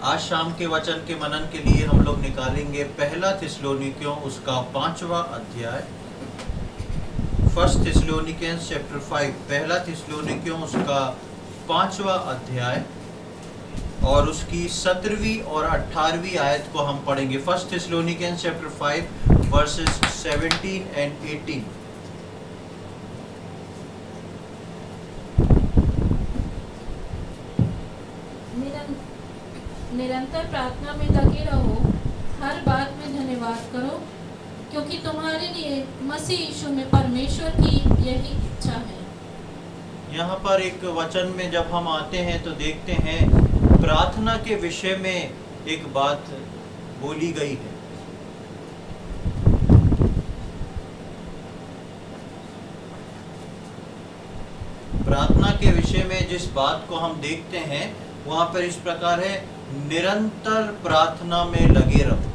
आज शाम के वचन के मनन के लिए हम लोग निकालेंगे पहला थिस्सलुनीकियों उसका 5वां अध्याय। फर्स्ट थिस्सलुनीकियंस चैप्टर 5, पहला थिस्सलुनीकियों उसका 5वां अध्याय और उसकी 17वीं और 18वीं आयत को हम पढ़ेंगे। First Thessalonians chapter 5 verses 17 and 18। निरंतर प्रार्थना में लगे रहो, हर बात में धन्यवाद करो, क्योंकि तुम्हारे लिए मसीह यीशु में परमेश्वर की यही इच्छा है। यहाँ पर एक वचन में जब हम आते हैं तो देखते हैं प्रार्थना के विषय में एक बात बोली गई है। प्रार्थना के विषय में जिस बात को हम देखते हैं वहाँ पर इस प्रकार है, निरंतर प्रार्थना में लगे रहो।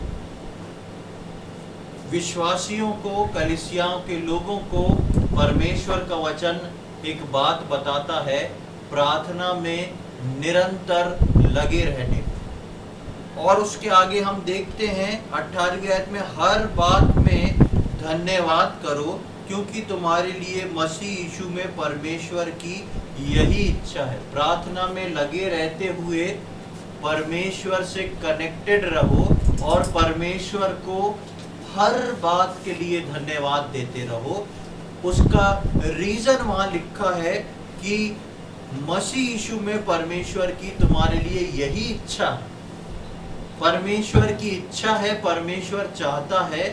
विश्वासियों को, कलीसियाओं के लोगों को परमेश्वर का वचन एक बात बताता है, प्रार्थना में निरंतर लगे रहने। और उसके आगे हम देखते हैं 18वीं आयत में, हर बात में धन्यवाद करो, क्योंकि तुम्हारे लिए मसीह यीशु में परमेश्वर की यही इच्छा है। प्रार्थना में लगे रहते हुए परमेश्वर से कनेक्टेड रहो और परमेश्वर को हर बात के लिए धन्यवाद देते रहो। उसका रीजन वहाँ लिखा है कि मसीह यीशु में परमेश्वर की तुम्हारे लिए यही इच्छा है। परमेश्वर की इच्छा है, परमेश्वर चाहता है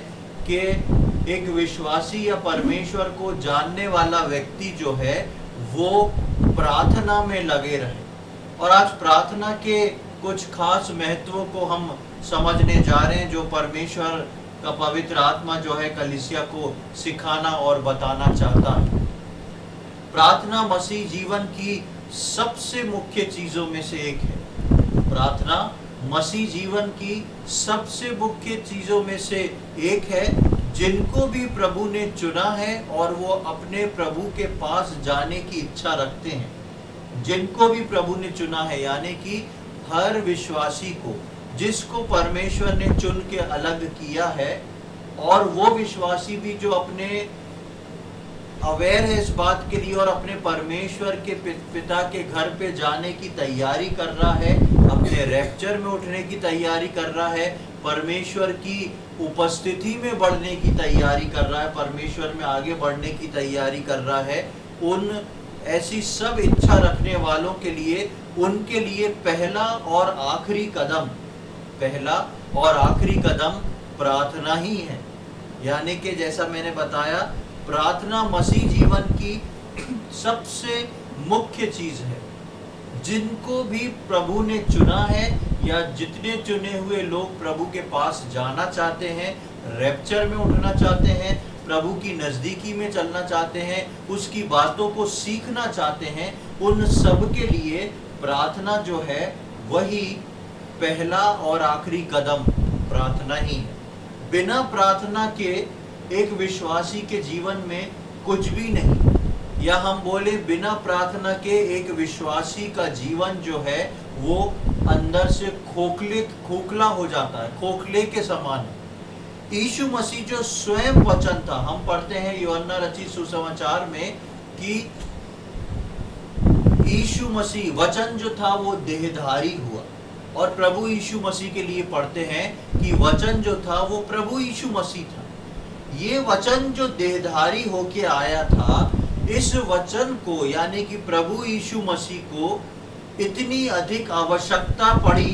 कि एक विश्वासी या परमेश्वर को जानने वाला व्यक्ति जो है वो प्रार्थना में लगे रहे। और आज प्रार्थना के कुछ खास महत्वों को हम समझने जा रहे हैं, जो परमेश्वर का पवित्र आत्मा जो है कलीसिया को सिखाना और बताना चाहता है। प्रार्थना मसीह जीवन की सबसे मुख्य चीजों में से एक है। प्रार्थना मसीह जीवन की सबसे मुख्य चीजों में से एक है, जिनको भी प्रभु ने चुना है और वो अपने प्रभु के पास जाने की इच्छा रखते हैं। जिनको भी प्रभु ने चुना है, यानी कि हर विश्वासी को, जिसको परमेश्वर ने चुन के अलग किया है, और वो विश्वासी भी जो अपने अवेयर है इस बात के लिए और अपने परमेश्वर के पिता के घर पे जाने की तैयारी कर रहा है, अपने रैप्चर में उठने की तैयारी कर रहा है, परमेश्वर की उपस्थिति में बढ़ने की तैयारी कर रहा है, परमेश्वर में आगे बढ़ने की तैयारी कर रहा है, उन ऐसी सब इच्छा रखने वालों के लिए, उनके लिए पहला और आखिरी कदम प्रार्थना ही है। यानी कि जैसा मैंने बताया, प्रार्थना मसीह जीवन की सबसे मुख्य चीज है। जिनको भी प्रभु ने चुना है या जितने चुने हुए लोग प्रभु के पास जाना चाहते हैं, रैप्चर में उठना चाहते हैं, प्रभु की नजदीकी में चलना चाहते हैं, उसकी बातों को सीखना चाहते हैं, उन सब के लिए प्रार्थना जो है वही पहला और आखिरी कदम प्रार्थना ही है। बिना प्रार्थना के एक विश्वासी के जीवन में कुछ भी नहीं, या हम बोले बिना प्रार्थना के एक विश्वासी का जीवन जो है वो अंदर से खोखला हो जाता है, खोखले के समान है। यीशु मसीह जो स्वयं वचन था, हम पढ़ते हैं यूहन्ना रचित सुसमाचार में कि यीशु मसीह वचन जो था वो देहधारी हुआ, और प्रभु यीशु मसीह के लिए पढ़ते हैं कि वचन जो था वो प्रभु यीशु मसीह था। ये वचन जो देहधारी होके आया था, इस वचन को यानी कि प्रभु यीशु मसीह को इतनी अधिक आवश्यकता पड़ी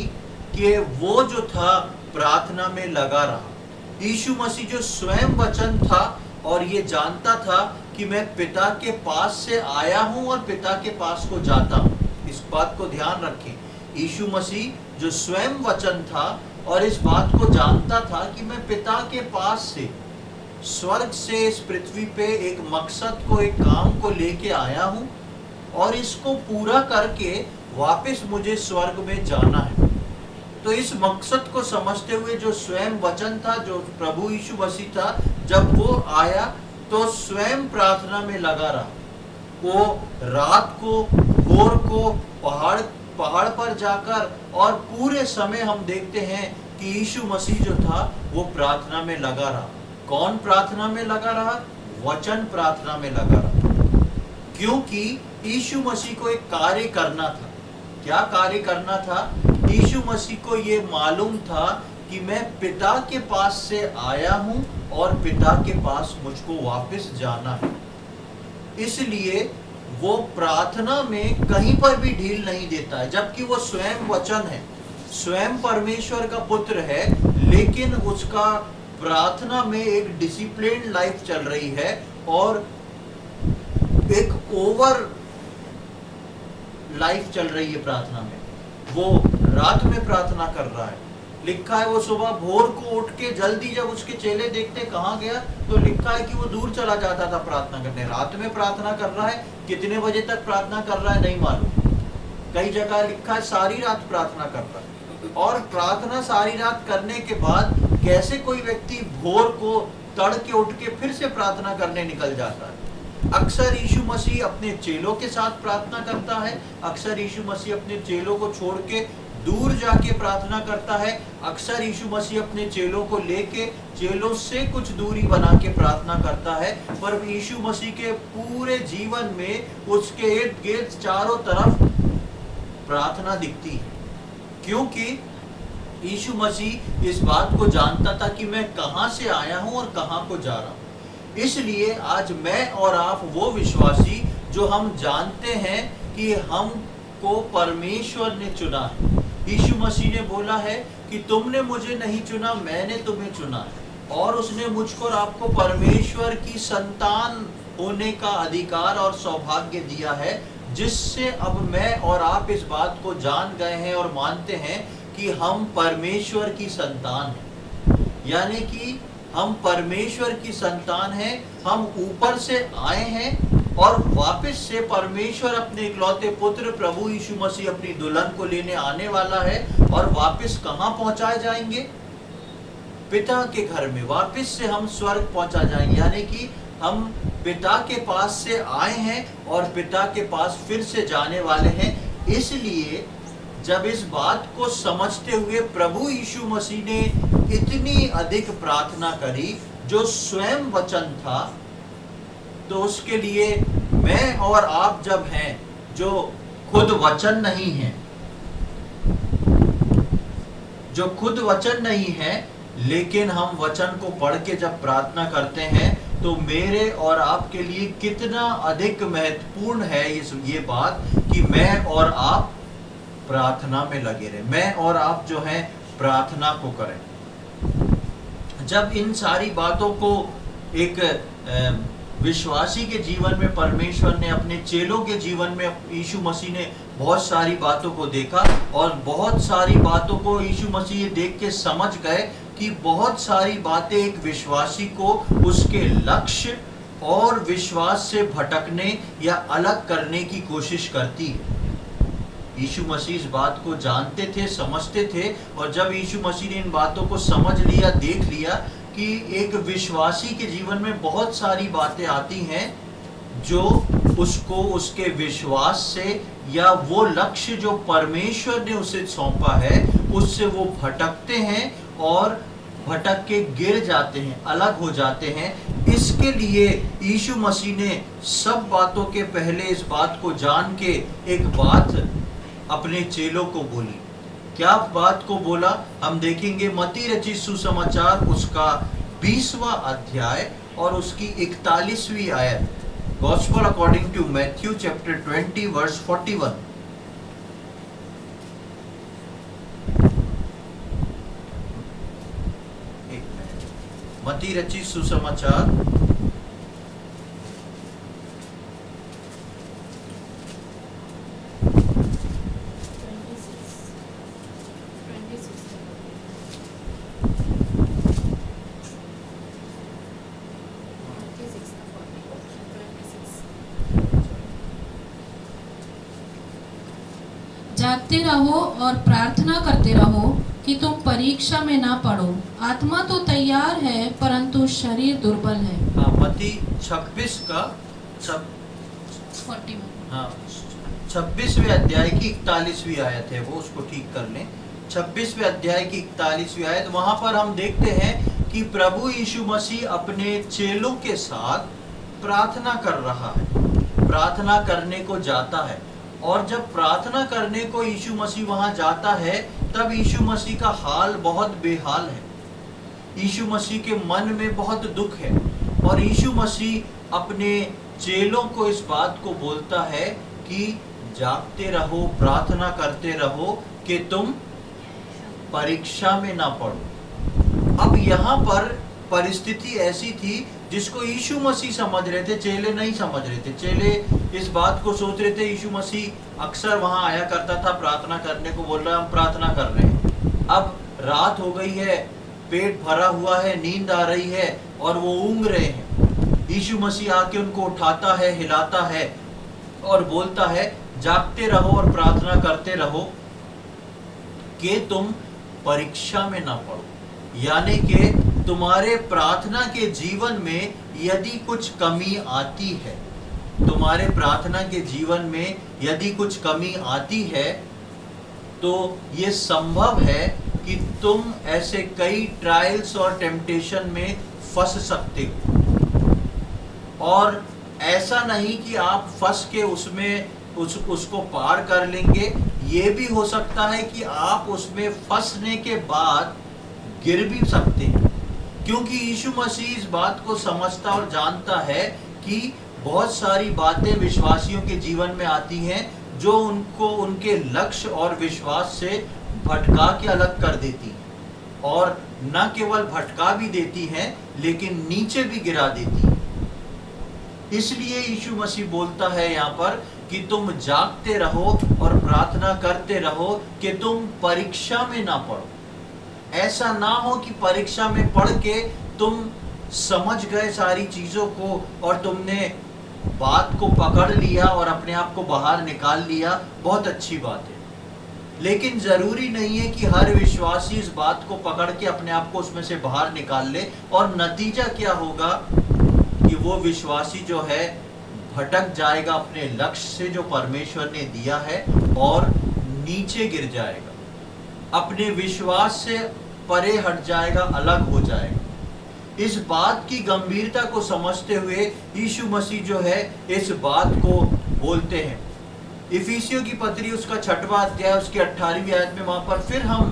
कि वो जो था प्रार्थना में लगा रहा। यीशु मसीह जो स्वयं वचन था और ये जानता था कि मैं पिता के पास से आया हूं और पिता के पास को जाता हूं। इस बात को ध्यान रखें। यीशु मसीह जो स्वयं वचन था और इस बात को जानता था कि मैं पिता के पास से, स्वर्ग से इस पृथ्वी पे एक मकसद को, एक काम को लेके आया हूं और इसको पूरा करके वापस मुझे स्वर्ग में जाना है। तो इस मकसद को समझते हुए जो स्वयं वचन था, जो प्रभु यीशु मसीह था, जब वो आया तो स्वयं प्रार्थना में लगा रहा। वो रात को, भोर को, पहाड़ पहाड़ पर जाकर, और पूरे समय हम देखते हैं कि यीशु मसीह जो था वो प्रार्थना में लगा रहा। कौन प्रार्थना में लगा रहा? वचन प्रार्थना में लगा रहा, क्योंकि यीशु मसीह को एक कार्य करना था। क्या कार्य करना था? यीशु मसीह को ये मालूम था कि मैं पिता के पास से आया हूं और पिता के पास मुझको वापस जाना है। इसलिए वो प्रार्थना में कहीं पर भी ढील नहीं देता है, जबकि वो स्वयं वचन है, स्वयं परमेश्वर का पुत्र है, लेकिन उसका प्रार्थना में एक डिसिप्लिन लाइफ चल रही है और एक ओवर लाइफ चल रही है प्रार्थना में। वो रात में प्रार्थना कर रहा है। लिखा है वो सुबह भोर को उठ के जल्दी, जब उसके चेले देखते कहाँ गया, तो लिखा है कि वो दूर चला जाता था प्रार्थना करने। रात में प्रार्थना कर रहा है, कितने बजे तक प्रार्थना कर रहा है नहीं मालूम। कई जगह लिखा है सारी रात प्रार्थना कर रहा है। और प्रार्थना सारी रात करने के बाद कैसे कोई व्यक्ति भोर को तड़के उठ के फिर से प्रार्थना करने निकल जाता है? अक्सर यीशु मसीह अपने चेलों के साथ प्रार्थना करता है, अक्सर यीशु मसीह अपने चेलों को छोड़ के दूर जाके प्रार्थना करता है, अक्सर यीशु मसीह अपने चेलों को लेके चेलों से कुछ दूरी बना के प्रार्थना करता है। पर यीशु मसीह के पूरे जीवन में उसके इर्द गिर्द चारों तरफ प्रार्थना दिखती है, क्योंकि यीशु मसीह इस बात को जानता था कि मैं कहां से आया हूं और कहां को जा रहा हूं। इसलिए आज मैं और आप वो विश्वासी जो हम जानते हैं कि हमको परमेश्वर ने चुना है। यीशु मसीह ने बोला है कि तुमने मुझे नहीं चुना, मैंने तुम्हें चुना है, और उसने मुझको और आपको परमेश्वर की संतान होने का अधिकार और सौभाग्य दिया है, जिससे अब मैं और आप इस बात को जान गए हैं और मानते हैं कि हम परमेश्वर की संतान हैं। यानी कि हम परमेश्वर की संतान हैं, हम ऊपर से आए हैं और वापस से परमेश्वर अपने इकलौते पुत्र प्रभु यीशु मसीह अपनी दुल्हन को लेने आने वाला है, और वापस कहां पहुंचाए जाएंगे? पिता के घर में। वापस से हम स्वर्ग पहुंचा जाएंगे, यानी कि हम पिता के पास से आए हैं और पिता के पास फिर से जाने वाले हैं। इसलिए जब इस बात को समझते हुए प्रभु यीशु मसीह ने इतनी अधिक प्रार्थना करी जो स्वयं वचन था, तो उसके लिए मैं और आप जब हैं जो खुद वचन नहीं हैं, जो खुद वचन नहीं है, लेकिन हम वचन को पढ़ के जब प्रार्थना करते हैं, तो मेरे और आपके लिए कितना अधिक महत्वपूर्ण है ये बात कि मैं और आप प्रार्थना में लगे रहे, मैं और आप जो हैं प्रार्थना को करें। जब इन सारी बातों को एक विश्वासी के जीवन में परमेश्वर ने, अपने चेलों के जीवन में यीशु मसीह ने बहुत सारी बातों को देखा, और बहुत सारी बातों को यीशु मसीह ये देख के समझ गए कि बहुत सारी बातें एक विश्वासी को उसके लक्ष्य और विश्वास से भटकने या अलग करने की कोशिश करती है। यीशु मसीह इस बात को जानते थे, समझते थे, और जब यीशु मसीह ने इन बातों को समझ लिया, देख लिया कि एक विश्वासी के जीवन में बहुत सारी बातें आती हैं जो उसको उसके विश्वास से या वो लक्ष्य जो परमेश्वर ने उसे सौंपा है उससे वो भटकते हैं और भटक के गिर जाते हैं, अलग हो जाते हैं। इसके लिए यीशु मसीह ने सब बातों के पहले इस बात को जान के एक बात अपने चेलों को बोली। क्या बात को बोला? हम देखेंगे मत्ती रचित सुसमाचार उसका 20वां अध्याय और उसकी 41वीं आयत। Gospel according to Matthew chapter 20 verse 41। मत्ती रचित सुसमाचार जागते रहो और प्रार्थना करते रहो कि तुम परीक्षा में ना पड़ो। आत्मा तो तैयार है परंतु शरीर दुर्बल है। हाँ, मत्ती 26 का 41। हाँ 26वें अध्याय की 41वीं आयत है, वो उसको ठीक कर लें। 26वें अध्याय की 41वीं आयत, वहां पर हम देखते हैं कि प्रभु यीशु मसीह अपने चेलों के साथ प्रार्थना कर रहा है, प्रार्थना करने को जाता है। और जब प्रार्थना करने को यीशु मसीह वहां जाता है, तब यीशु मसीह का हाल बहुत बेहाल है। यीशु मसीह के मन में बहुत दुख है और यीशु मसीह अपने चेलों को इस बात को बोलता है कि जागते रहो, प्रार्थना करते रहो कि तुम परीक्षा में ना पड़ो। अब यहाँ पर परिस्थिति ऐसी थी जिसको यीशु मसीह समझ रहे थे, चेले नहीं समझ रहे थे। चेले इस बात को सोच रहे थे, यीशु मसीह अक्सर वहां आया करता था प्रार्थना करने को, बोल रहा है हम प्रार्थना कर रहे हैं। अब रात हो गई है, पेट भरा हुआ है, नींद आ रही है और वो ऊँग रहे हैं। यीशु मसीह आके उनको उठाता है, हिलाता है और बोलता है जागते रहो और प्रार्थना करते रहो कि तुम परीक्षा में ना पड़ो। यानी कि तुम्हारे प्रार्थना के जीवन में यदि कुछ कमी आती है, तुम्हारे प्रार्थना के जीवन में यदि कुछ कमी आती है, तो ये संभव है कि तुम ऐसे कई ट्रायल्स और टेम्पटेशन में फंस सकते हो। और ऐसा नहीं कि आप फंस के उसमें उसको पार कर लेंगे, ये भी हो सकता है कि आप उसमें फंसने के बाद गिर भी सकते हैं, क्योंकि यीशु मसीह इस बात को समझता और जानता है कि बहुत सारी बातें विश्वासियों के जीवन में आती हैं जो उनको उनके लक्ष्य और विश्वास से भटका के अलग कर देती हैं, और न केवल भटका भी देती हैं लेकिन नीचे भी गिरा देती हैं। इसलिए यीशु मसीह बोलता है यहाँ पर कि तुम जागते रहो और प्रार्थना करते रहो कि तुम परीक्षा में ना पड़ो। ऐसा ना हो कि परीक्षा में पढ़ के तुम समझ गए सारी चीजों को और तुमने बात को पकड़ लिया और अपने आप को बाहर निकाल लिया, बहुत अच्छी बात है। लेकिन जरूरी नहीं है कि हर विश्वासी इस बात को पकड़ के अपने आप को उसमें से बाहर निकाल ले, और नतीजा क्या होगा कि वो विश्वासी जो है भटक जाएगा अपने लक्ष्य से जो परमेश्वर ने दिया है और नीचे गिर जाएगा, अपने विश्वास से परे हट जाएगा, अलग हो जाएगा। इस बात की गंभीरता को समझते हुए यीशु मसीह जो है इस बात को बोलते हैं। इफिसियों की पत्री उसका 6वां अध्याय उसकी 18वीं आयत में वहां पर फिर हम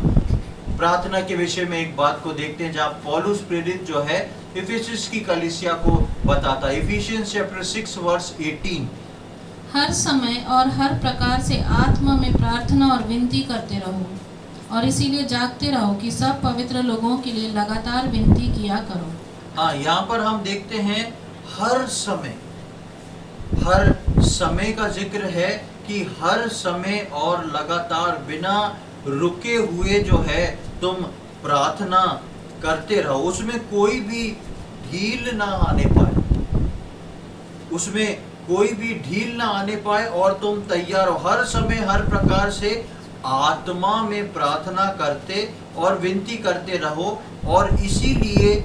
प्रार्थना के विषय में एक बात को देखते हैं, जहां पौलुस प्रेरित जो है इफिसियंस की कलीसिया को बताता है। इफिसियंस चैप्टर 6 वर्स 18, हर समय और हर प्रकार से आत्मा में प्रार्थना और विनती करते रहो, और इसीलिए जागते रहो कि सब पवित्र लोगों के लिए लगातार विनती किया करो। हाँ, यहाँ पर हम देखते हैं हर समय का जिक्र है कि हर समय और लगातार बिना रुके हुए जो है तुम प्रार्थना करते रहो। उसमें कोई भी ढील ना आने पाए, उसमें कोई भी ढील ना आने पाए और तुम तैयार हो। हर समय हर प्रकार से आत्मा में प्रार्थना करते और विनती करते रहो, और इसीलिए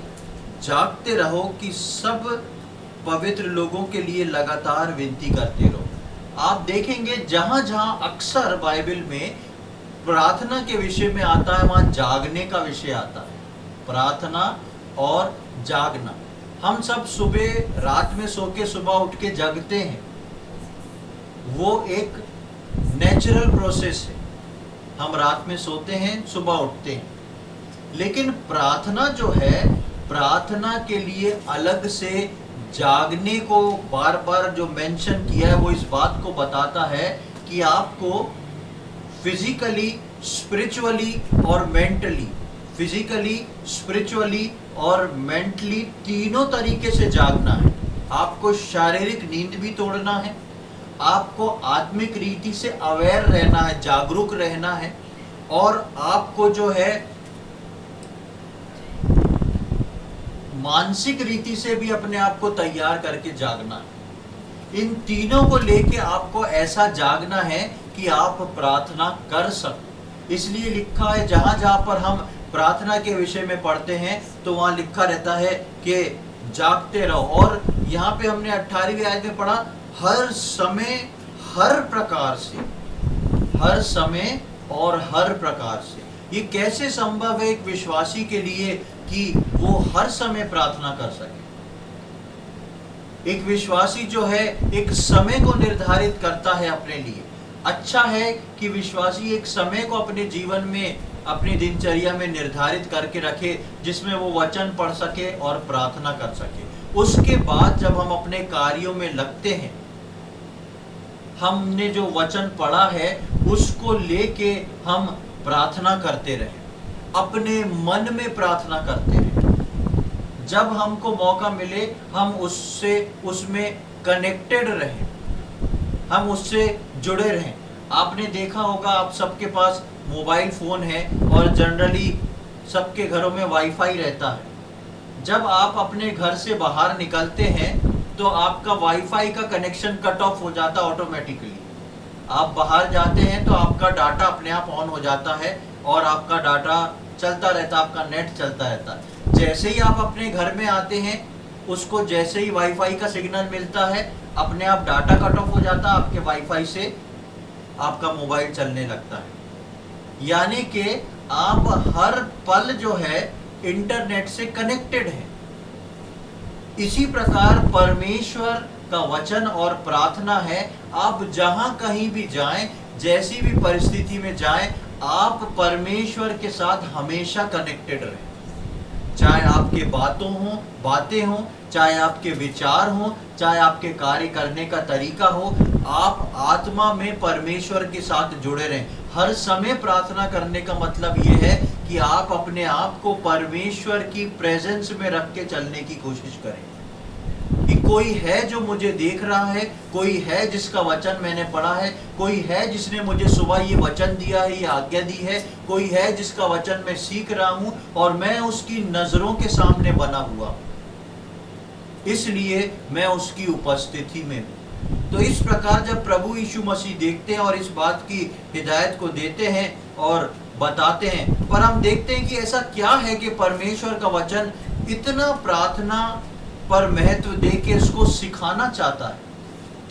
जागते रहो कि सब पवित्र लोगों के लिए लगातार विनती करते रहो। आप देखेंगे जहां जहां अक्सर बाइबल में प्रार्थना के विषय में आता है, वहां जागने का विषय आता है। प्रार्थना और जागना, हम सब सुबह रात में सो के सुबह उठ के जगते हैं, वो एक नेचुरल प्रोसेस है। हम रात में सोते हैं, सुबह उठते हैं, लेकिन प्रार्थना जो है, प्रार्थना के लिए अलग से जागने को बार बार जो मेंशन किया है, वो इस बात को बताता है कि आपको फिजिकली, स्पिरिचुअली और मेंटली, फिजिकली, स्पिरिचुअली और मेंटली तीनों तरीके से जागना है। आपको शारीरिक नींद भी तोड़ना है, आपको आत्मिक रीति से अवेयर रहना है, जागरूक रहना है, और आपको जो है मानसिक रीति से भी अपने आप को तैयार करके जागना है। इन तीनों को लेके आपको ऐसा जागना है कि आप प्रार्थना कर सको। इसलिए लिखा है, जहां जहां पर हम प्रार्थना के विषय में पढ़ते हैं तो वहां लिखा रहता है कि जागते रहो। और यहाँ पे हमने 18वीं आयत में पढ़ा, हर समय हर प्रकार से, हर समय और हर प्रकार से। ये कैसे संभव है एक विश्वासी के लिए कि वो हर समय प्रार्थना कर सके? एक विश्वासी जो है एक समय को निर्धारित करता है अपने लिए। अच्छा है कि विश्वासी एक समय को अपने जीवन में, अपनी दिनचर्या में निर्धारित करके रखे जिसमें वो वचन पढ़ सके और प्रार्थना कर सके। उसके बाद जब हम अपने कार्यों में लगते हैं, हमने जो वचन पढ़ा है उसको लेके हम प्रार्थना करते रहे, अपने मन में प्रार्थना करते रहे। जब हमको मौका मिले हम उसमें कनेक्टेड रहें, हम उससे जुड़े रहें। आपने देखा होगा, आप सबके पास मोबाइल फ़ोन है और जनरली सबके घरों में वाईफाई रहता है। जब आप अपने घर से बाहर निकलते हैं तो आपका वाईफाई का कनेक्शन कट ऑफ हो जाता ऑटोमेटिकली। आप बाहर जाते हैं तो आपका डाटा अपने आप ऑन हो जाता है और आपका डाटा चलता रहता, आपका नेट चलता रहता है। जैसे ही आप अपने घर में आते हैं, उसको जैसे ही वाईफाई का सिग्नल मिलता है, अपने आप डाटा कट ऑफ हो जाता है, आपके वाईफाई से आपका मोबाइल चलने लगता है। यानी कि आप हर पल जो है इंटरनेट से कनेक्टेड हैं। इसी प्रकार परमेश्वर का वचन और प्रार्थना है। आप जहां कहीं भी जाएं, जैसी भी परिस्थिति में जाएं, आप परमेश्वर के साथ हमेशा कनेक्टेड रहें। चाहे आपके बातें हों, चाहे आपके विचार हों, चाहे आपके कार्य करने का तरीका हो, आप आत्मा में परमेश्वर के साथ जुड़े रहें। हर समय प्रार्थना करने का मतलब यह है कि आप अपने आप को परमेश्वर की प्रेजेंस में रख के चलने की कोशिश करें कि कोई है जो मुझे देख रहा है, कोई है जिसका वचन मैंने पढ़ा है, कोई है जिसने मुझे सुबह ये वचन दिया है, ये आज्ञा दी है, कोई है जिसका वचन मैं सीख रहा हूं और मैं उसकी नजरों के सामने बना हुआ, इसलिए मैं उसकी उपस्थिति में हूं। तो इस प्रकार जब प्रभु यीशु मसीह देखते हैं और इस बात की हिदायत को देते हैं और बताते हैं, पर हम देखते हैं कि ऐसा क्या है कि परमेश्वर का वचन इतना प्रार्थना पर महत्व दे के इसको सिखाना चाहता है।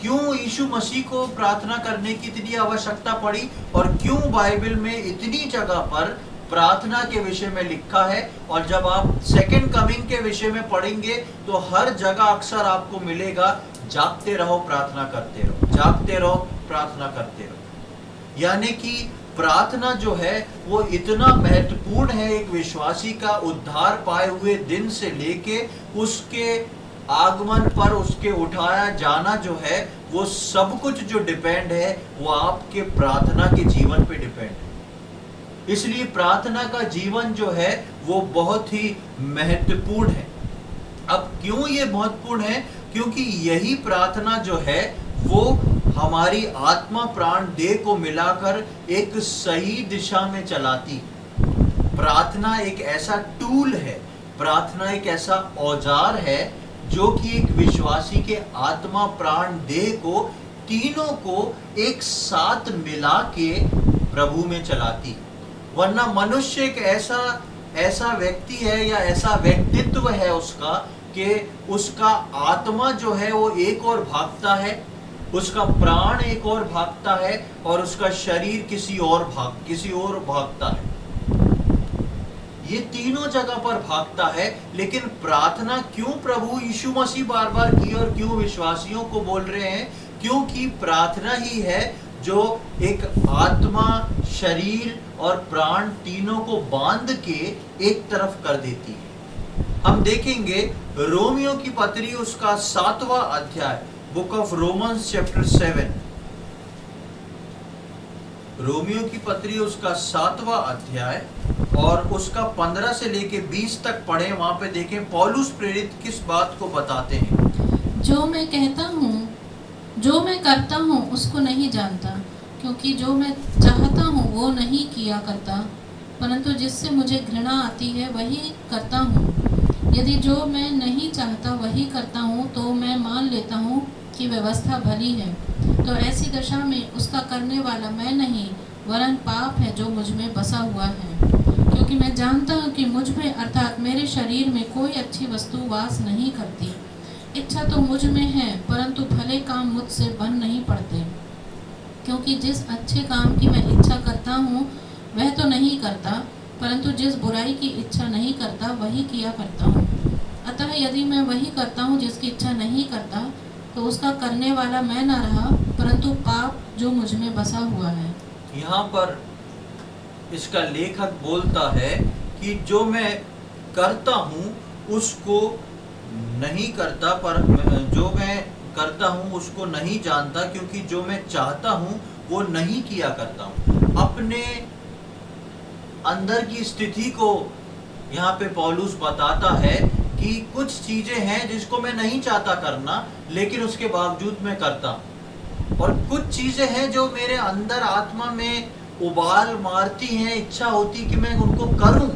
क्यों यीशु मसीह को प्रार्थना करने की इतनी आवश्यकता पड़ी और क्यों बाइबल में इतनी जगह पर प्रार्थना के विषय में लिखा है। और जब आप सेकंड कमिंग के विषय में पढ़ेंगे तो हर जगह अक्सर आपको मिलेगा, जागते रहो प्रार्थना करते रहो, जागते रहो प्रार्थना करते रहो। यानी कि प्रार्थना जो है वो इतना महत्वपूर्ण है एक विश्वासी का उद्धार पाए हुए दिन से लेके उसके आगमन पर उसके उठाया जाना जो है, वो सब कुछ जो डिपेंड है वो आपके प्रार्थना के जीवन पे डिपेंड है। इसलिए प्रार्थना का जीवन जो है वो बहुत ही महत्वपूर्ण है। अब क्यों ये महत्वपूर्ण है? क्योंकि यही प्रार्थना जो है वो हमारी आत्मा प्राण देह को मिलाकर एक सही दिशा में चलाती है। प्रार्थना एक ऐसा टूल है, प्रार्थना एक ऐसा औजार है जो कि एक विश्वासी के आत्मा प्राण देह को तीनों को एक साथ मिला के प्रभु में चलाती है। वरना मनुष्य एक ऐसा व्यक्ति है या ऐसा व्यक्तित्व है उसका कि उसका आत्मा जो है वो एक और भागता है, उसका प्राण एक और भागता है और उसका शरीर किसी और भागता है। ये तीनों जगह पर भागता है। लेकिन प्रार्थना क्यों प्रभु यीशु मसीह बार बार की और क्यों विश्वासियों को बोल रहे हैं? क्योंकि प्रार्थना ही है जो एक आत्मा, शरीर और प्राण तीनों को बांध के एक तरफ कर देती है। हम देखेंगे रोमियो की पत्री उसका 7वां अध्याय, book of Romans chapter 7। Romeo की पत्री उसका 7वां अध्याय और उसका 15 से लेके 20 तक पढ़ें। वहां पे देखें पौलुस प्रेरित किस बात को बताते हैं। जो मैं कहता हूँ, जो मैं करता हूँ उसको नहीं जानता, क्योंकि जो मैं चाहता हूँ वो नहीं किया करता, परंतु जिससे मुझे घृणा आती है वही करता हूँ। यदि जो मैं नहीं चाहता वही करता हूँ तो मैं मान लेता हूँ कि व्यवस्था भली है। तो ऐसी दशा में उसका करने वाला मैं नहीं वरन पाप है जो मुझ में बसा हुआ है। क्योंकि मैं जानता हूँ कि मुझ में अर्थात मेरे शरीर में कोई अच्छी वस्तु वास नहीं करती। इच्छा तो मुझ में है परंतु भले काम मुझसे बन नहीं पड़ते। क्योंकि जिस अच्छे काम की मैं इच्छा करता हूँ वह तो नहीं करता, परंतु जिस बुराई की इच्छा नहीं करता वही किया करता हूँ। अतः यदि मैं वही करता हूँ जिसकी इच्छा नहीं करता, तो उसका करने वाला मैं न रहा, परंतु पाप जो मुझ में बसा हुआ है। यहाँ पर इसका लेखक बोलता है कि जो मैं करता हूँ उसको नहीं करता, पर जो मैं करता हूँ उसको नहीं जानता, क्योंकि जो मैं चाहता हूँ वो नहीं किया करता हूँ। अपने अंदर की स्थिति को यहाँ पे पौलुस बताता है कि कुछ चीजें हैं जिसको मैं नहीं चाहता करना, लेकिन उसके बावजूद मैं करता हूँ। और कुछ चीजें हैं जो मेरे अंदर आत्मा में उबाल मारती हैं, इच्छा होती कि मैं उनको करूं,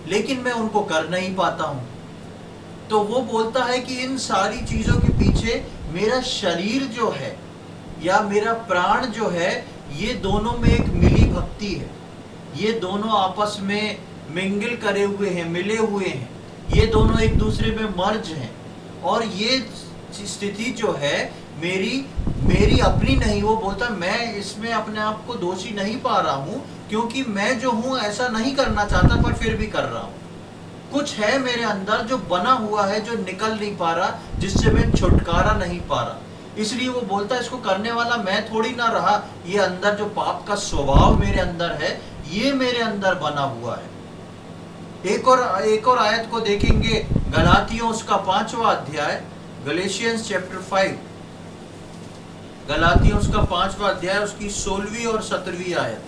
लेकिन मैं उनको कर नहीं पाता हूं। तो वो बोलता है कि इन सारी चीजों के पीछे मेरा शरीर जो है या मेरा प्राण जो है, ये दोनों में एक मिली भक्ति है। ये दोनों आपस में मिंगल करे हुए हैं, मिले हुए हैं। ये दोनों एक दूसरे में मर्ज हैं। और ये स्थिति जो है मेरी अपनी नहीं। वो बोलता मैं इसमें अपने आप को दोषी नहीं पा रहा हूं, क्योंकि मैं जो हूं ऐसा नहीं करना चाहता, पर फिर भी कर रहा हूं। कुछ है मेरे अंदर जो बना हुआ है, जो निकल नहीं पा रहा, जिससे मैं छुटकारा नहीं पा रहा। इसलिए वो बोलता है इसको करने वाला मैं थोड़ी ना रहा, ये अंदर जो पाप का स्वभाव मेरे अंदर है, ये मेरे अंदर बना हुआ है। एक और आयत को देखेंगे, गलातियों उसका 5वां अध्याय, गलेशियंस चैप्टर 5, गलातियों उसका 5वां अध्याय, उसकी 16वीं और 17वीं आयत,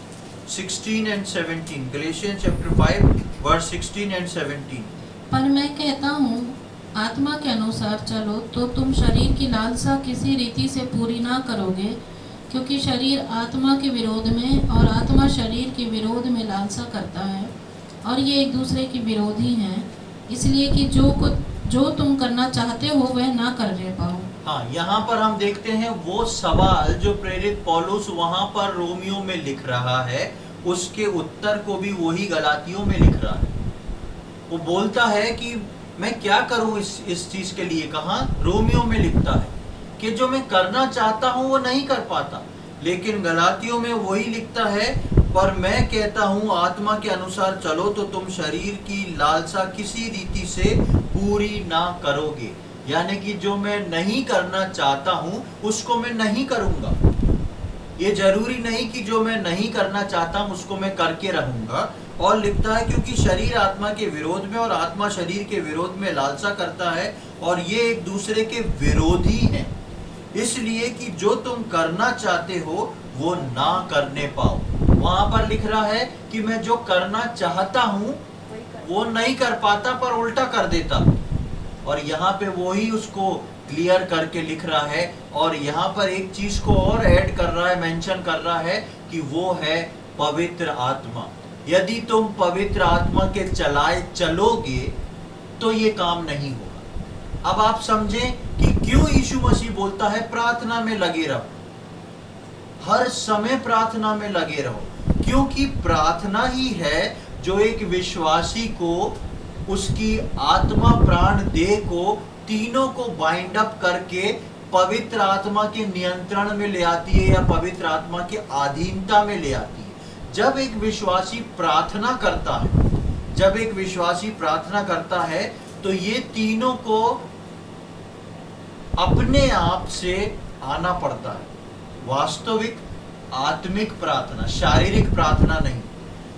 16 and 17, Galatians chapter 5 verse 16 and 17। पर मैं कहता हूँ आत्मा के अनुसार चलो, तो तुम शरीर की लालसा किसी रीति से पूरी ना करोगे, क्योंकि शरीर आत्मा के विरोध में और आत्मा शरीर के विरोध में लालसा करता है, और ये एक दूसरे के विरोधी हैं, इसलिए कि जो तुम करना चाहते हो वह ना कर पाओ। हाँ, यहाँ पर हम देखते हैं वो सवाल जो प्रेरित पौलुस वहां पर रोमियो में लिख रहा है, उसके उत्तर को भी वही गलातियों में लिख रहा है। वो बोलता है कि मैं क्या करूं इस चीज के लिए। कहाँ? रोमियो में लिखता है कि जो मैं करना चाहता हूं वो नहीं कर पाता, लेकिन गलातियों में वही लिखता है, पर मैं कहता हूं आत्मा के अनुसार चलो, तो तुम शरीर की लालसा किसी रीति से पूरी ना करोगे। यानी कि जो मैं नहीं करना चाहता हूं उसको मैं नहीं करूंगा। ये जरूरी नहीं कि जो मैं नहीं करना चाहता हूं उसको मैं करके रहूंगा। और लिखता है क्योंकि शरीर आत्मा के विरोध में और आत्मा शरीर के विरोध में लालसा करता है, और ये एक दूसरे के विरोधी हैं, इसलिए कि जो तुम करना चाहते हो वो ना करने पाओ। वहां पर लिख रहा है कि मैं जो करना चाहता हूं वो नहीं कर पाता, पर उल्टा कर देता। और यहाँ पे वही उसको क्लियर करके लिख रहा है, और यहाँ पर एक चीज को और ऐड कर रहा है, मेंशन कर रहा है कि वो है पवित्र आत्मा। यदि तुम पवित्र आत्मा के चलाए चलोगे तो ये काम नहीं होगा। अब आप समझें कि क्यों यीशु मसीह बोलता है प्रार्थना में लगे रहो, हर समय प्रार्थना में लगे रहो, क्योंकि प्रार्थना ही है जो एक विश्वासी को उसकी आत्मा प्राण देह को तीनों को बाइंड अप करके पवित्र आत्मा के नियंत्रण में ले आती है, या पवित्र आत्मा के अधीनता में ले आती है। जब एक विश्वासी प्रार्थना करता है, तो ये तीनों को अपने आप से आना पड़ता है। वास्तविक आत्मिक प्रार्थना, शारीरिक प्रार्थना नहीं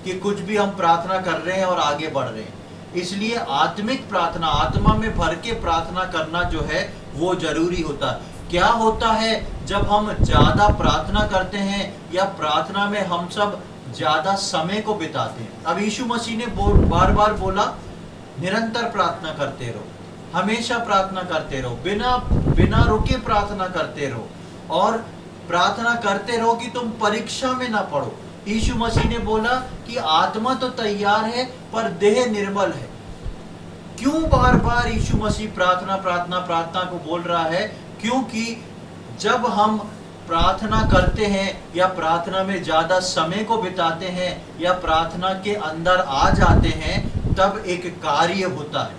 कि कुछ भी हम प्रार्थना कर रहे हैं और आगे बढ़ रहे हैं। इसलिए आत्मिक प्रार्थना, आत्मा में भर के प्रार्थना करना जो है वो जरूरी होता है। क्या होता है जब हम ज्यादा प्रार्थना करते हैं या प्रार्थना में हम सब ज्यादा समय को बिताते हैं? अब यीशु मसीह ने बार बार बोला निरंतर प्रार्थना करते रहो, हमेशा प्रार्थना करते रहो, बिना रुके प्रार्थना करते रहो, और प्रार्थना करते रहो कि तुम परीक्षा में ना पड़ो। यीशु मसीह ने बोला कि आत्मा तो तैयार है पर देह निर्बल है। क्यों बार बार यीशु मसीह प्रार्थना को बोल रहा है? क्योंकि जब हम प्रार्थना करते हैं या प्रार्थना में ज्यादा समय को बिताते हैं या प्रार्थना के अंदर आ जाते हैं, तब एक कार्य होता है।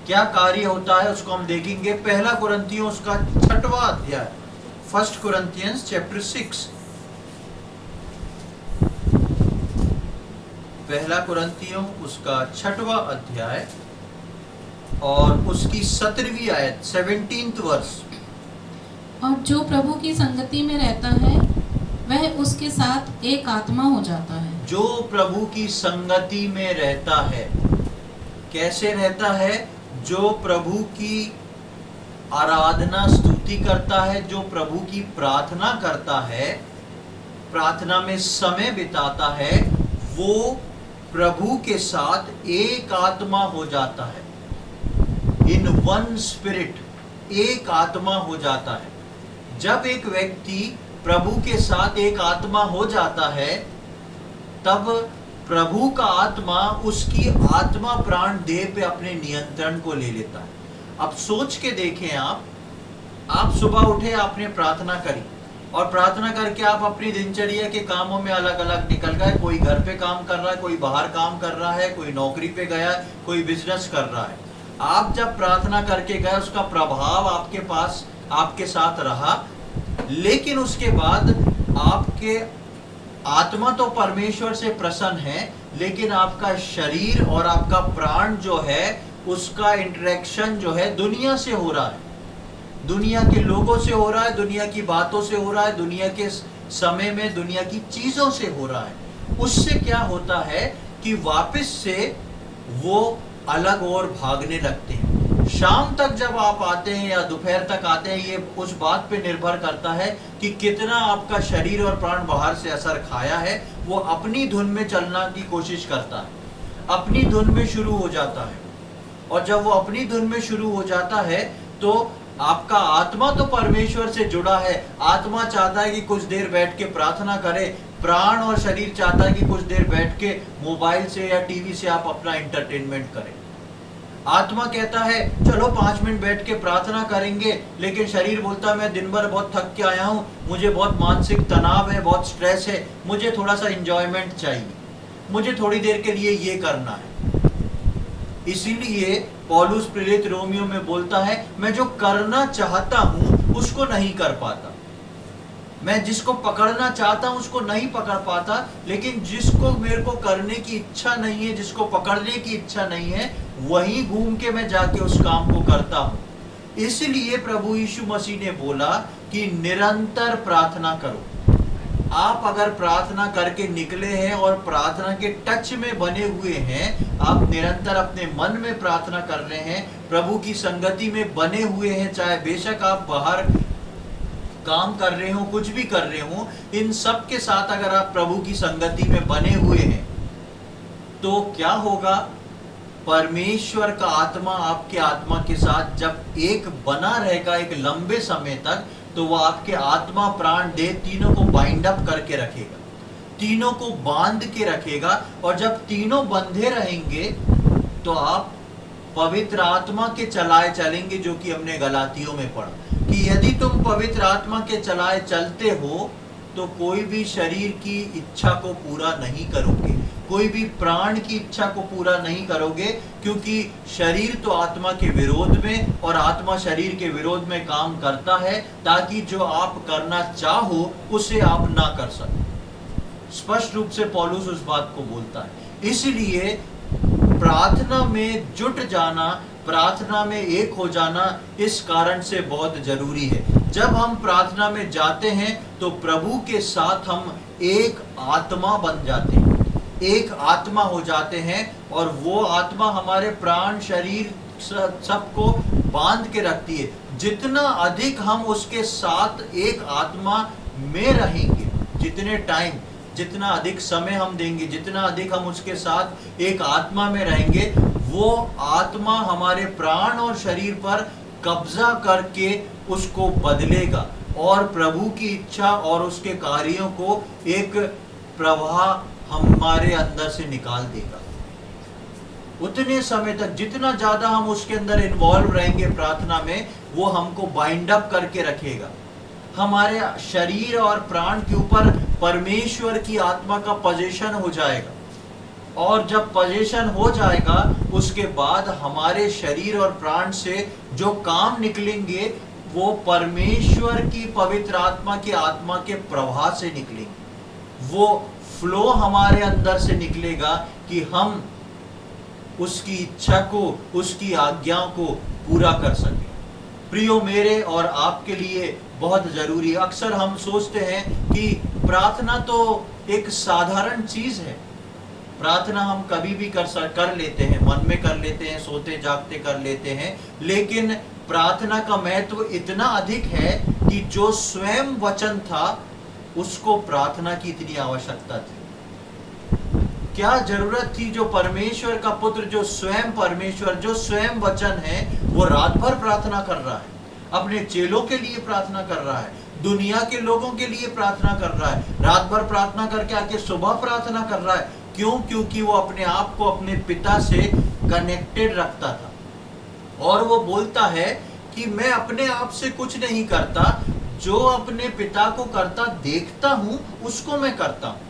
क्या कार्य होता है उसको हम देखेंगे। पहला कुरिन्थियों उसका 6वां अध्याय, 1 Corinthians chapter 6, पहला कुरिन्थियों उसका 6वां अध्याय और उसकी 17वीं आयत, 17th वर्स। और जो प्रभु की संगति में रहता है वह उसके साथ एक आत्मा हो जाता है। जो प्रभु की संगति में रहता है, कैसे रहता है? जो प्रभु की आराधना स्तुति करता है, जो प्रभु की प्रार्थना करता है, प्रार्थना में समय बिताता है, वो प्रभु के साथ एक आत्मा हो जाता है। इन वन स्पिरिट, एक आत्मा हो जाता है। जब एक व्यक्ति प्रभु के साथ एक आत्मा हो जाता है, तब प्रभु का आत्मा उसकी आत्मा प्राण देह पे अपने नियंत्रण को ले लेता है। अब सोच के देखें, आप सुबह उठे, आपने प्रार्थना करी और प्रार्थना करके आप अपनी दिनचर्या के कामों में अलग अलग निकल गए। कोई घर पे काम कर रहा है, कोई बाहर काम कर रहा है, कोई नौकरी पे गया, कोई बिजनेस कर रहा है। आप जब प्रार्थना करके गए, उसका प्रभाव आपके पास, आपके साथ रहा, लेकिन उसके बाद आपके आत्मा तो परमेश्वर से प्रसन्न है, लेकिन आपका शरीर और आपका प्राण जो है, उसका इंटरेक्शन जो है दुनिया से हो रहा है, दुनिया के लोगों से हो रहा है, दुनिया की बातों से हो रहा है, दुनिया के समय में दुनिया की चीजों से हो रहा है। उससे क्या होता है कि वापस से वो अलग और भागने लगते हैं। शाम तक जब आप आते हैं या दोपहर तक आते हैं, ये उस बात पे निर्भर करता है कि कितना आपका शरीर और प्राण बाहर से असर खाया है। वो अपनी धुन में चलना की कोशिश करता है, अपनी धुन में शुरू हो जाता है, और जब वो अपनी धुन में शुरू हो जाता है तो आपका आत्मा तो परमेश्वर से जुड़ा है। आत्मा चाहता है कि कुछ देर बैठ के प्रार्थना करे, प्राण और शरीर चाहता है कि कुछ देर बैठ के मोबाइल से या टीवी से आप अपना एंटरटेनमेंट करें। आत्मा कहता है चलो 5 मिनट बैठ के प्रार्थना करेंगे, लेकिन शरीर बोलता है मैं दिन भर बहुत थक के आया हूँ, मुझे बहुत मानसिक तनाव है, बहुत स्ट्रेस है, मुझे थोड़ा सा एंजॉयमेंट चाहिए, मुझे थोड़ी देर के लिए ये करना है। इसीलिए पौलुस प्रेरित रोमियो में बोलता है मैं जो करना चाहता हूं उसको नहीं कर पाता, मैं जिसको पकड़ना चाहता हूं उसको नहीं पकड़ पाता, लेकिन जिसको मेरे को करने की इच्छा नहीं है, जिसको पकड़ने की इच्छा नहीं है, वहीं घूम के मैं जाके उस काम को करता हूं। इसलिए प्रभु यीशु मसीह ने बोला कि निरंतर प्रार्थना करो। आप अगर प्रार्थना करके निकले हैं और प्रार्थना के टच में बने हुए हैं, आप निरंतर अपने मन में प्रार्थना कर रहे हैं, प्रभु की संगति में बने हुए हैं, चाहे बेशक आप बाहर काम कर रहे हो, कुछ भी कर रहे हो, इन सब के साथ अगर आप प्रभु की संगति में बने हुए हैं, तो क्या होगा? परमेश्वर का आत्मा आपके आत्मा के साथ जब एक बना रहेगा एक लंबे समय तक, तो वह आपके आत्मा प्राण देह तीनों को बाइंड अप करके रखेगा, तीनों को बांध के रखेगा। और जब तीनों बंधे रहेंगे तो आप पवित्र आत्मा के चलाए चलेंगे, जो कि हमने गलातियों में पढ़ा कि यदि तुम पवित्र आत्मा के चलाए चलते हो तो कोई भी शरीर की इच्छा को पूरा नहीं करोगे, कोई भी प्राण की इच्छा को पूरा नहीं करोगे, क्योंकि शरीर तो आत्मा के विरोध में और आत्मा शरीर के विरोध में काम करता है, ताकि जो आप करना चाहो उसे आप ना कर सको। स्पष्ट रूप से पौलुस उस बात को बोलता है। इसलिए प्रार्थना में जुट जाना, प्रार्थना में एक हो जाना इस कारण से बहुत जरूरी है। जब हम प्रार्थना में जाते हैं तो प्रभु के साथ हम एक आत्मा बन जाते हैं, एक आत्मा हो जाते हैं, और वो आत्मा हमारे प्राण शरीर सबको बांध के रखती है। जितना अधिक हम उसके साथ एक आत्मा में रहेंगे, जितने टाइम, जितना अधिक समय हम देंगे, जितना अधिक हम उसके साथ एक आत्मा में रहेंगे, वो आत्मा हमारे प्राण और शरीर पर कब्जा करके उसको बदलेगा और प्रभु की इच्छा और उसके कार्यों को एक प्रवाह हमारे अंदर से निकाल देगा। उतने समय तक जितना ज्यादा हम उसके अंदर इन्वॉल्व रहेंगे प्रार्थना में, वो हमको बाइंड अप करके रखेगा। हमारे शरीर और प्राण के ऊपर परमेश्वर की आत्मा का पोजीशन हो जाएगा, और जब पोजीशन हो जाएगा उसके बाद हमारे शरीर और प्राण से जो काम निकलेंगे वो परमेश्वर की पवित्र आत्मा के प्रवाह से निकलेंगे। वो फ्लो हमारे अंदर से निकलेगा कि हम उसकी इच्छा को, उसकी आज्ञा को पूरा कर सकें। प्रियो, मेरे और आपके लिए बहुत जरूरी। अक्सर हम सोचते हैं कि प्रार्थना तो एक साधारण चीज है, प्रार्थना हम कभी भी कर लेते हैं, मन में कर लेते हैं, सोते जागते कर लेते हैं, लेकिन प्रार्थना का महत्व इतना अधिक है कि जो स्वयं वचन था उसको प्रार्थना की इतनी आवश्यकता थी। क्या जरूरत थी जो परमेश्वर का पुत्र, जो स्वयं परमेश्वर, जो स्वयं वचन है, वो रात भर प्रार्थना कर रहा है, अपने चेलों के लिए प्रार्थना कर रहा है, दुनिया के लोगों के लिए प्रार्थना कर रहा है, रात भर प्रार्थना करके आके सुबह प्रार्थना कर रहा है। क्यों? क्योंकि वो अपने आप को अपने पिता से कनेक्टेड रखता था। और वो बोलता है कि मैं अपने आप से कुछ नहीं करता, जो अपने पिता को करता देखता हूं उसको मैं करता हूं।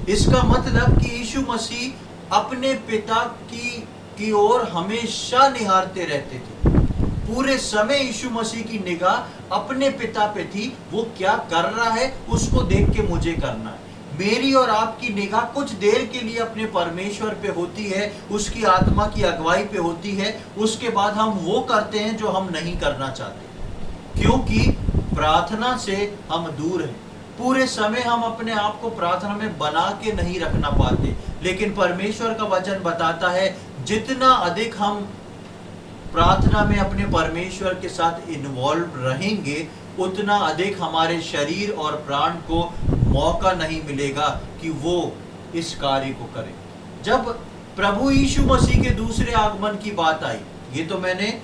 इसका मतलब कि यीशु मसीह अपने पिता की ओर हमेशा निहारते रहते थे। पूरे समय यीशु मसीह की निगाह अपने पिता पे थी। वो क्या कर रहा है उसको देख के मुझे करना है। मेरी और आपकी निगाह कुछ देर के लिए अपने परमेश्वर पे होती है, उसकी आत्मा की अगुवाई पे होती है, उसके बाद हम वो करते हैं जो हम नहीं करना चाहते, क्योंकि प्रार्थना से हम दूर हैं। पूरे समय हम अपने आप को प्रार्थना में बना के नहीं रखना पाते, लेकिन परमेश्वर का वचन बताता है जितना अधिक हम प्रार्थना में अपने परमेश्वर के साथ इन्वॉल्व रहेंगे, उतना अधिक हमारे शरीर और प्राण को मौका नहीं मिलेगा कि वो इस कार्य को करें। जब प्रभु यीशु मसीह के दूसरे आगमन की बात आई, ये तो मैंने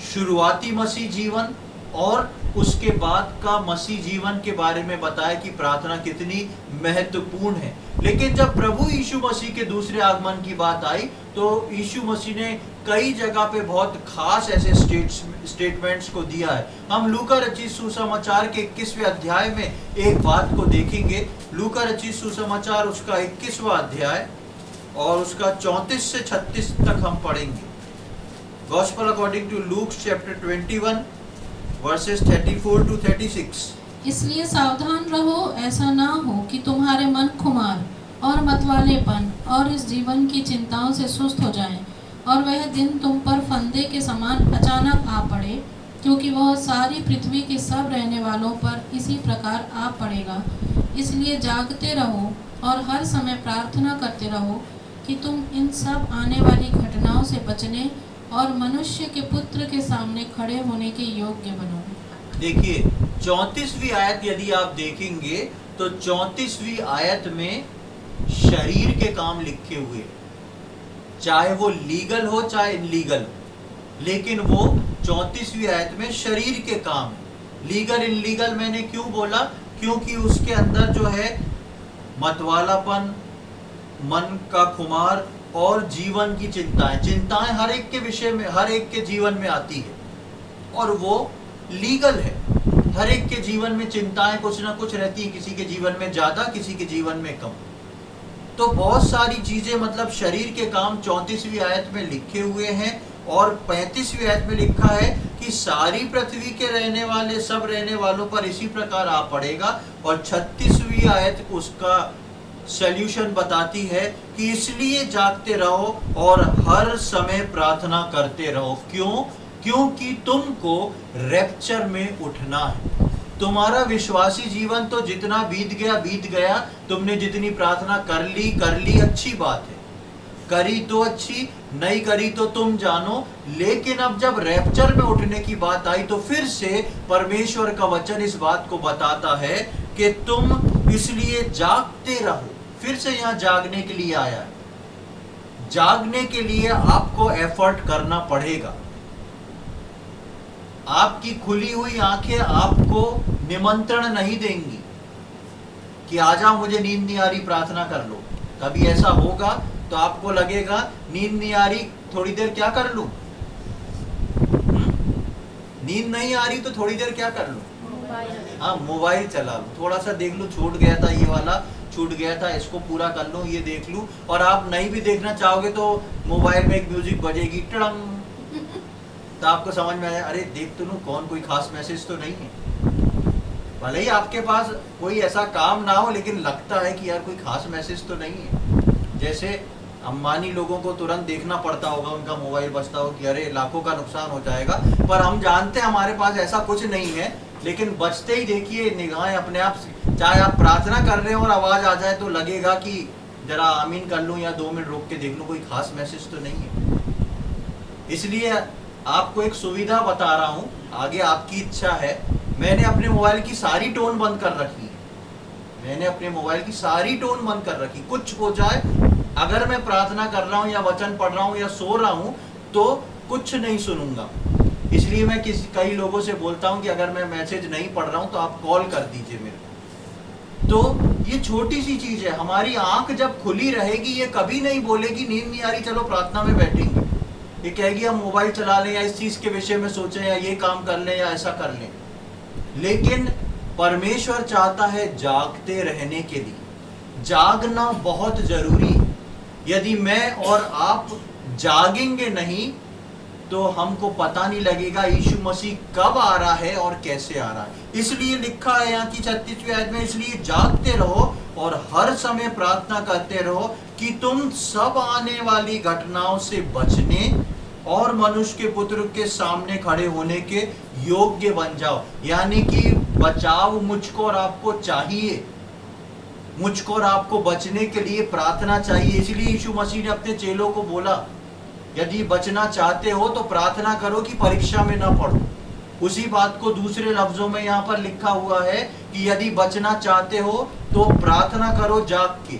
शुरुआती मसीह जीवन और उसके बाद का मसीह जीवन के बारे में बताया कि प्रार्थना कितनी महत्वपूर्ण है। लेकिन जब प्रभु यीशु मसीह के दूसरे आगमन की बात आई तो यीशु मसीह ने कई जगह पे बहुत खास ऐसे स्टेटमेंट्स को दिया है। हम लूका रचित सुसमाचार के 21वें अध्याय में एक बात को देखेंगे। लूका रचित सुसमाचार उसका 21वां अध्याय और उसका 34 से 36 तक हम पढ़ेंगे। Gospel according to Luke chapter 21 verses 34 to 36। इसलिए सावधान रहो, ऐसा ना हो कि तुम्हारे मन खुमार और मतवालेपन और इस जीवन की चिंताओं से सुस्त हो जाएं, और वह दिन तुम पर फंदे के समान अचानक आ पड़े, क्योंकि वह सारी पृथ्वी के सब रहने वालों पर इसी प्रकार आ पड़ेगा। इसलिए जागते रहो और हर समय प्रार्थना करते रहो कि तुम इन सब आने वाली घटनाओं से बचने और मनुष्य के पुत्र के सामने खड़े होने के योग्य बनो। देखिए 34वीं आयत यदि आप देखेंगे तो 34वीं आयत में शरीर के काम लिखे हुए, चाहे वो लीगल हो चाहे इनलीगल हो, लेकिन वो 34वीं आयत में शरीर के काम है। लीगल इनलीगल मैंने क्यों बोला? क्योंकि उसके अंदर जो है मतवालापन, मन का खुमार और जीवन की चिंताएं हर एक के विषय में, हर एक के जीवन में आती है और वो लीगल है। हर एक के जीवन में चिंताएं कुछ ना कुछ रहती है, किसी के जीवन में ज्यादा, किसी के जीवन में कम। तो बहुत सारी चीजें मतलब शरीर के काम 34वीं आयत में लिखे हुए हैं और 35वीं आयत में लिखा है कि सारी पृथ्वी के रहने वाले, सब रहने वालों पर इसी प्रकार आ पड़ेगा। और 36वीं आयत उसका सॉल्यूशन बताती है कि इसलिए जागते रहो और हर समय प्रार्थना करते रहो। क्यों? क्योंकि तुमको रैप्चर में उठना है। तुम्हारा विश्वासी जीवन तो जितना बीत गया, तुमने जितनी प्रार्थना कर ली, अच्छी बात है, करी तो अच्छी, नहीं करी तो तुम जानो। लेकिन अब जब रैप्चर में उठने की बात आई तो फिर से परमेश्वर का वचन इस बात को बताता है कि तुम इसलिए जागते रहो। फिर से यहाँ जागने के लिए आया है। जागने के लिए आपको एफर्ट करना पड़ेगा। आपकी खुली हुई आंखें आपको निमंत्रण नहीं देंगी कि आ जाओ, मुझे नींद नहीं आ रही, प्रार्थना कर लो। कभी ऐसा होगा तो आपको लगेगा नींद नहीं आ रही, थोड़ी देर क्या कर लूं? नींद नहीं आ रही तो थोड़ी देर क्या कर लूं? हाँ, मोबाइल चला लूं, थोड़ा सा देख लूं, छूट गया था ये वाला, छूट गया था, इसको पूरा कर लूं, ये देख लूं। और आप नहीं भी देखना चाहोगे तो मोबाइल में एक म्यूजिक बजेगी, टड़ंग, तो आपको समझ में आया, अरे देख तो लूं, कौन कोई खास मैसेज तो नहीं है। भले ही आपके पास कोई ऐसा काम ना हो, लेकिन लगता है कि यार कोई खास मैसेज तो नहीं है। जैसे अंबानी लोगों को तुरंत देखना पड़ता होगा, उनका मोबाइल बजता हो कि अरे लाखों का नुकसान हो जाएगा, पर हम जानते हैं हमारे पास ऐसा कुछ नहीं है, लेकिन बचते ही देखिए निगाहें अपने आप, चाहे आप प्रार्थना कर रहे हो और आवाज आ जाए तो लगेगा कि जरा आमीन कर लूं या 2 मिनट रोक के देख लूं, कोई खास मैसेज तो नहीं है। इसलिए आपको एक सुविधा बता रहा हूं, आगे आपकी इच्छा है। मैंने अपने मोबाइल की सारी टोन बंद कर रखी है, मैंने अपने मोबाइल की सारी टोन बंद कर रखी। कुछ हो जाए, अगर मैं प्रार्थना कर रहा हूं या वचन पढ़ रहा हूं या सो रहा हूं तो कुछ नहीं सुनूंगा। इसलिए मैं कई लोगों से बोलता हूं कि अगर मैं मैसेज नहीं पढ़ रहा हूं तो आप कॉल कर दीजिए मेरे को। तो ये छोटी सी चीज है, हमारी आंख जब खुली रहेगी ये कभी नहीं बोलेगी नींद नहीं आ रही चलो प्रार्थना में बैठेंगे। ये कहेगी हम मोबाइल चला लें या इस चीज के विषय में सोचें या ये काम कर लें या ऐसा कर लें। लेकिन परमेश्वर चाहता है जागते रहने के लिए। जागना बहुत जरूरी है। यदि मैं और आप जागेंगे नहीं तो हमको पता नहीं लगेगा यीशु मसीह कब आ रहा है और कैसे आ रहा है। इसलिए लिखा है यहाँ की 36वीं आयत में, इसलिए जागते रहो और हर समय प्रार्थना करते रहो कि तुम सब आने वाली घटनाओं से बचने और मनुष्य के पुत्र के सामने खड़े होने के योग्य बन जाओ। यानी कि बचाव मुझको और आपको चाहिए, मुझको और आपको बचने के लिए प्रार्थना चाहिए। इसलिए यीशु मसीह ने अपने चेलों को बोला, यदि बचना चाहते हो तो प्रार्थना करो कि परीक्षा में ना पड़ो। उसी बात को दूसरे लफ्जों में यहाँ पर लिखा हुआ है कि यदि बचना चाहते हो तो प्रार्थना करो जाग के,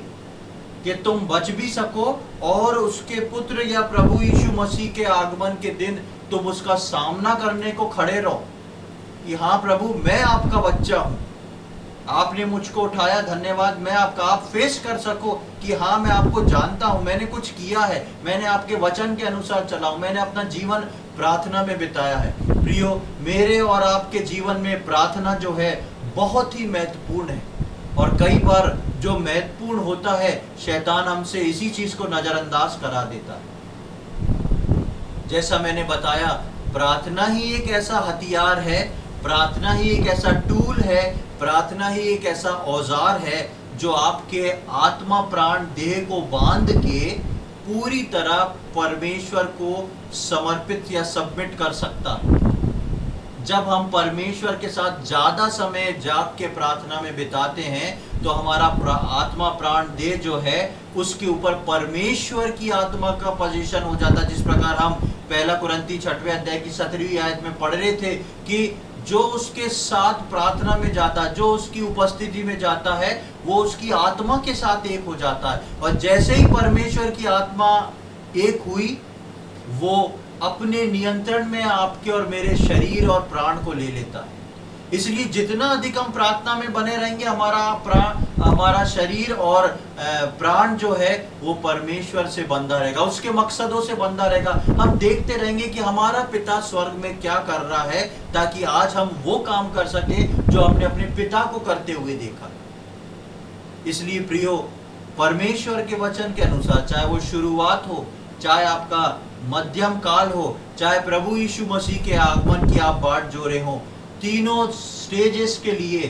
कि तुम बच भी सको और उसके पुत्र या प्रभु यीशु मसीह के आगमन के दिन तुम उसका सामना करने को खड़े रहो कि हाँ प्रभु मैं आपका बच्चा हूं, आपने मुझको उठाया, धन्यवाद। मैं आपका, आप फेस कर सको कि हाँ मैं आपको जानता हूं, मैंने कुछ किया है, मैंने आपके वचन के अनुसार चला हूं, मैंने अपना जीवन प्रार्थना में बिताया है। प्रियो, मेरे और आपके जीवन में प्रार्थना जो है बहुत ही महत्वपूर्ण है। और कई बार जो महत्वपूर्ण होता है शैतान हमसे इसी चीज को नजरअंदाज करा देता है। जैसा मैंने बताया, प्रार्थना ही एक ऐसा हथियार है, प्रार्थना ही एक ऐसा टूल है, प्रार्थना ही एक ऐसा औजार है जो आपके आत्मा प्राण देह को बांध के पूरी तरह परमेश्वर को समर्पित या सबमिट कर सकता है। जब हम परमेश्वर के साथ ज्यादा समय जाग के प्रार्थना में बिताते हैं तो हमारा आत्मा प्राण देह जो है उसके ऊपर परमेश्वर की आत्मा का पोजीशन हो जाता है। जिस प्रकार हम 1 कुरिन्थी 6वें अध्याय की 17वीं आयत में पढ़ रहे थे कि जो उसके साथ प्रार्थना में जाता, जो उसकी उपस्थिति में जाता है, वो उसकी आत्मा के साथ एक हो जाता है। और जैसे ही परमेश्वर की आत्मा एक हुई, वो अपने नियंत्रण में आपके और मेरे शरीर और प्राण को ले लेता है। इसलिए जितना अधिक हम प्रार्थना में बने रहेंगे, हमारा शरीर और प्राण जो है वो परमेश्वर से बंधा रहेगा, उसके मकसदों से बंधा रहेगा। हम देखते रहेंगे कि हमारा पिता स्वर्ग में क्या कर रहा है, ताकि आज हम वो काम कर सके जो हमने अपने पिता को करते हुए देखा। इसलिए प्रियो, परमेश्वर के वचन के अनुसार, चाहे वो शुरुआत हो, चाहे आपका मध्यम काल हो, चाहे प्रभु यीशु मसीह के आगमन की आप बाट जोड़े हो, तीनों स्टेजेस के लिए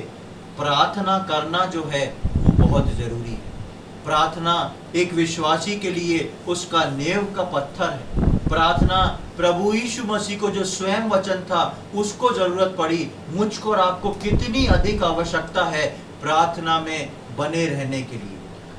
प्रार्थना करना जो है वो बहुत जरूरी है। प्रार्थना एक विश्वासी के लिए उसका नींव का पत्थर है। प्रार्थना प्रभु यीशु मसीह को जो स्वयं वचन था उसको जरूरत पड़ी, मुझको और आपको कितनी अधिक आवश्यकता है प्रार्थना में बने रहने के लिए।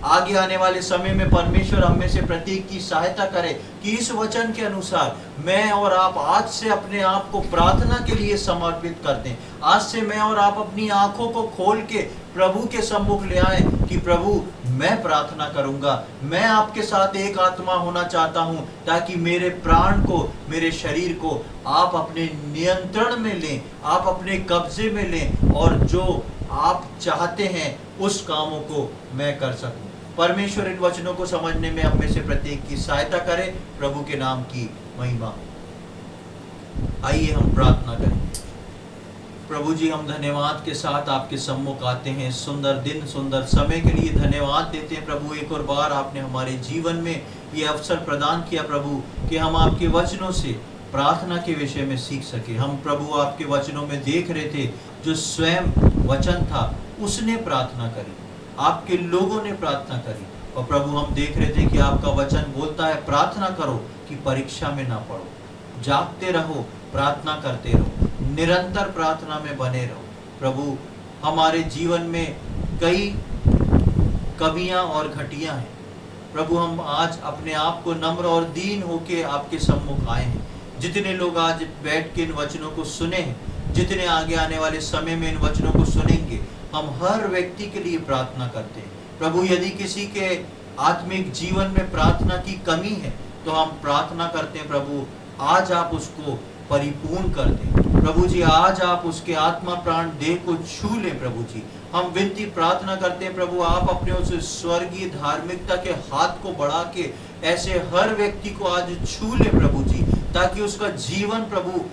आगे आने वाले समय में परमेश्वर हम में से प्रत्येक की सहायता करे कि इस वचन के अनुसार मैं और आप आज से अपने आप को प्रार्थना के लिए समर्पित कर दें। आज से मैं और आप अपनी आंखों को खोल के प्रभु के सम्मुख ले आए कि प्रभु मैं प्रार्थना करूंगा, मैं आपके साथ एक आत्मा होना चाहता हूं, ताकि मेरे प्राण को, मेरे शरीर को आप अपने नियंत्रण में लें, आप अपने कब्जे में लें, और जो आप चाहते हैं उस कामों को मैं कर सकूं। परमेश्वर इन वचनों को समझने में हम में से प्रत्येक की सहायता करे। प्रभु के नाम की महिमा हो। आइए हम प्रार्थना करें। प्रभु जी, हम धन्यवाद के साथ आपके सम्मुख आते हैं। सुंदर दिन, सुंदर समय के लिए धन्यवाद देते हैं प्रभु। एक और बार आपने हमारे जीवन में ये अवसर प्रदान किया प्रभु कि हम आपके वचनों से प्रार्थना के विषय में सीख सके। हम प्रभु आपके वचनों में देख रहे थे जो स्वयं वचन था उसने प्रार्थना करी, आपके लोगों ने प्रार्थना करी। और प्रभु हम देख रहे थे कि आपका वचन बोलता है प्रार्थना करो कि परीक्षा में ना पड़ो, जागते रहो, प्रार्थना करते रहो, निरंतर प्रार्थना में बने रहो। प्रभु हमारे जीवन में कई कमियां और घटियां हैं प्रभु, हम आज अपने आप को नम्र और दीन होके आपके सम्मुख आए हैं। जितने लोग आज बैठ के इन वचनों को सुने हैं, जितने आगे आने वाले समय में इन वचनों को सुनेंगे, हम हर व्यक्ति के लिए प्रार्थना करते हैं। प्रभु यदि किसी के आत्मिक जीवन में प्रार्थना की कमी है तो हम प्रार्थना करते हैं प्रभु आज आप उसको परिपूर्ण कर दें। प्रभु जी आज आप उसके आत्मा प्राण देह को छू लें। प्रभु जी हम विनती प्रार्थना करते हैं प्रभु आप अपने उस स्वर्गीय धार्मिकता के हाथ को बढ़ा के ऐसे हर व्यक्ति को आज छू ले प्रभु जी, ताकि उसका जीवन प्रभु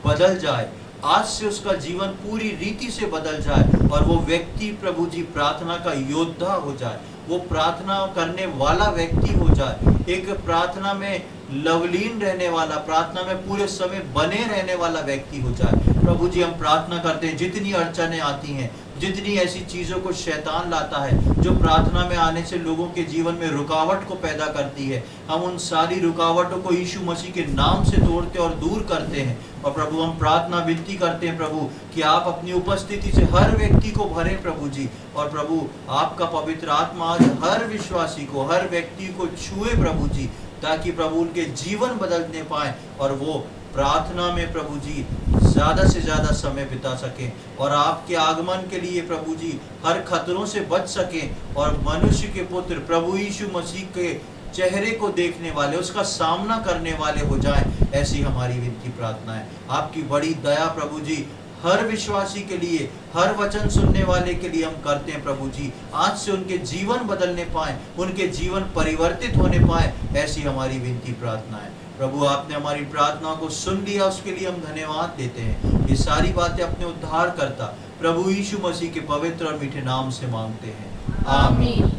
बदल जाए, आज से उसका जीवन पूरी रीति से बदल जाए और वो व्यक्ति प्रभु जी प्रार्थना का योद्धा हो जाए, वो प्रार्थना करने वाला व्यक्ति हो जाए, एक प्रार्थना में लवलीन रहने वाला, प्रार्थना में पूरे समय बने रहने वाला व्यक्ति हो जाए। प्रभु जी हम प्रार्थना करते हैं जितनी अड़चनें आती हैं, जितनी ऐसी चीजों को शैतान लाता है जो प्रार्थना में आने से लोगों के जीवन में रुकावट को पैदा करती है, हम उन सारी रुकावटों को यीशु मसीह के नाम से तोड़ते और दूर करते हैं। और प्रभु हम प्रार्थना विनती करते हैं प्रभु कि आप अपनी उपस्थिति से हर व्यक्ति को भरें प्रभु जी, और प्रभु आपका पवित्र आत्मा आज हर विश्वासी को, हर व्यक्ति को छुए प्रभु जी, ताकि प्रभु उनके जीवन बदलने पाए और वो प्रार्थना में प्रभु जी ज्यादा से ज्यादा समय बिता सकें और आपके आगमन के लिए प्रभु जी हर खतरों से बच सकें और मनुष्य के पुत्र प्रभु यीशु मसीह के चेहरे को देखने वाले, उसका सामना करने वाले हो जाएं। ऐसी हमारी विनती प्रार्थना है। आपकी बड़ी दया प्रभु जी हर विश्वासी के लिए, हर वचन सुनने वाले के लिए हम करते हैं प्रभु जी, आज से उनके जीवन बदलने पाए, उनके जीवन परिवर्तित होने पाए, ऐसी हमारी विनती प्रार्थना है। प्रभु आपने हमारी प्रार्थना को सुन लिया, उसके लिए हम धन्यवाद देते हैं। ये सारी बातें अपने उद्धार करता प्रभु यीशु मसीह के पवित्र और मीठे नाम से मांगते हैं, आमीन।